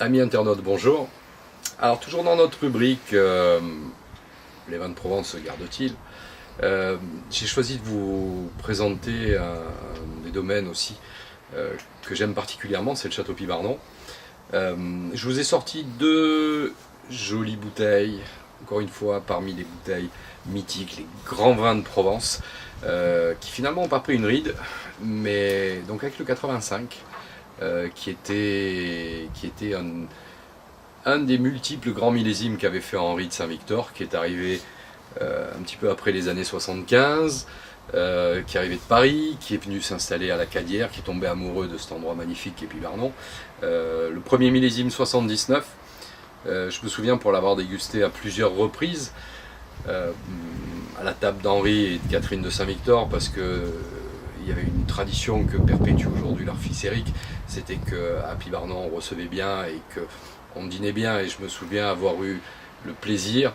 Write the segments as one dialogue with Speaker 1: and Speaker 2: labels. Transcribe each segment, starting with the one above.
Speaker 1: Amis internautes, bonjour. Alors toujours dans notre rubrique les vins de Provence se gardent-ils, j'ai choisi de vous présenter un des domaines aussi que j'aime particulièrement, c'est le Château Pibarnon. Je vous ai sorti deux jolies bouteilles, encore une fois parmi les bouteilles mythiques, les grands vins de Provence, qui finalement n'ont pas pris une ride, mais donc avec le 85, qui était un des multiples grands millésimes qu'avait fait Henri de Saint-Victor, qui est arrivé un petit peu après les années 75, qui est arrivé de Paris, qui est venu s'installer à la Cadière, qui est tombé amoureux de cet endroit magnifique qu'est Pibarnon. Le premier millésime 79, je me souviens pour l'avoir dégusté à plusieurs reprises, à la table d'Henri et de Catherine de Saint-Victor, parce que il y avait une tradition que perpétue aujourd'hui leur fils Éric, c'était qu'à Pibarnon on recevait bien et qu'on dînait bien, et je me souviens avoir eu le plaisir.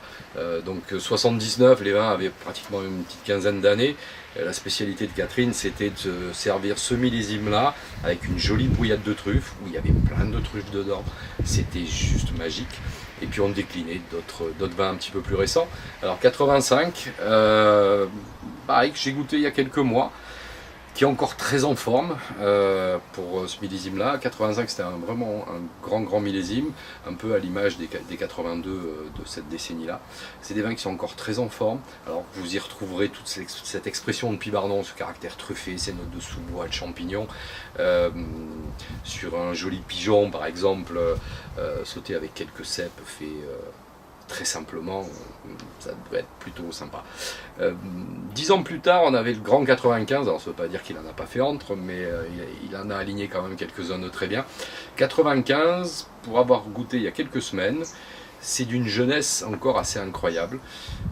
Speaker 1: Donc 79, les vins avaient pratiquement une petite quinzaine d'années. La spécialité de Catherine, c'était de servir ce millésime-là avec une jolie brouillade de truffes, où il y avait plein de truffes dedans. C'était juste magique. Et puis on déclinait d'autres vins un petit peu plus récents. Alors 85, pareil, que j'ai goûté il y a quelques mois, qui est encore très en forme pour ce millésime-là. 85, c'était vraiment un grand millésime, un peu à l'image des 82 de cette décennie-là. C'est des vins qui sont encore très en forme. Alors vous y retrouverez toute cette expression de Pibarnon, ce caractère truffé, ces notes de sous-bois, de champignons, sur un joli pigeon par exemple, sauté avec quelques cèpes, fait très simplement, ça devrait être plutôt sympa. 10 ans plus tard, on avait le grand 95, alors ça ne veut pas dire qu'il n'en a pas fait entre, mais il en a aligné quand même quelques-uns de très bien. 95, pour avoir goûté il y a quelques semaines, c'est d'une jeunesse encore assez incroyable.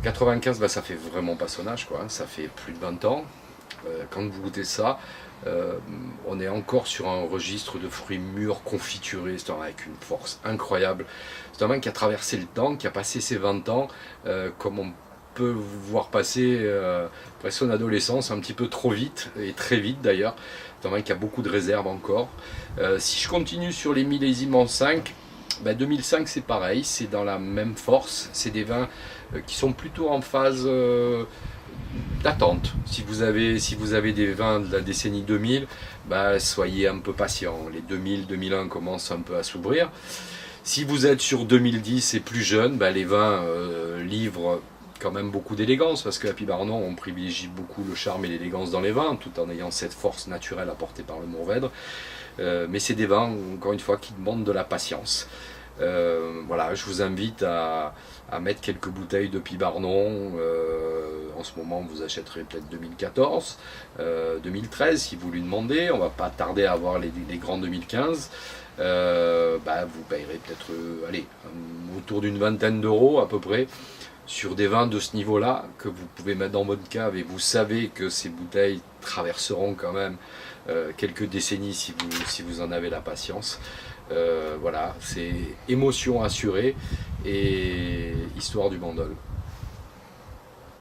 Speaker 1: 95, bah, ça fait vraiment pas son âge, quoi, hein, ça fait plus de 20 ans. Quand vous goûtez ça, on est encore sur un registre de fruits mûrs, confiturés, c'est avec une force incroyable. C'est un vin qui a traversé le temps, qui a passé ses 20 ans, comme on peut voir passer après son adolescence, un petit peu trop vite, et très vite d'ailleurs. C'est un vin qui a beaucoup de réserve encore. Si je continue sur les millésimes en 5, 2005 c'est pareil, c'est dans la même force. C'est des vins qui sont plutôt en phase d'attente. Si vous avez des vins de la décennie 2000, soyez un peu patient. Les 2000-2001 commencent un peu à s'ouvrir. Si vous êtes sur 2010 et plus jeune, les vins livrent quand même beaucoup d'élégance, parce qu'à Pibarnon on privilégie beaucoup le charme et l'élégance dans les vins, tout en ayant cette force naturelle apportée par le Mourvèdre. Mais c'est des vins, encore une fois, qui demandent de la patience. Voilà, je vous invite à mettre quelques bouteilles de Pibarnon. En ce moment vous achèterez peut-être 2014, 2013 si vous lui demandez. On va pas tarder à avoir les grands 2015. Vous payerez peut-être autour d'une vingtaine d'euros à peu près sur des vins de ce niveau-là que vous pouvez mettre dans votre cave, et vous savez que ces bouteilles traverseront quand même quelques décennies si vous en avez la patience. Voilà, c'est émotion assurée et histoire du Bandol.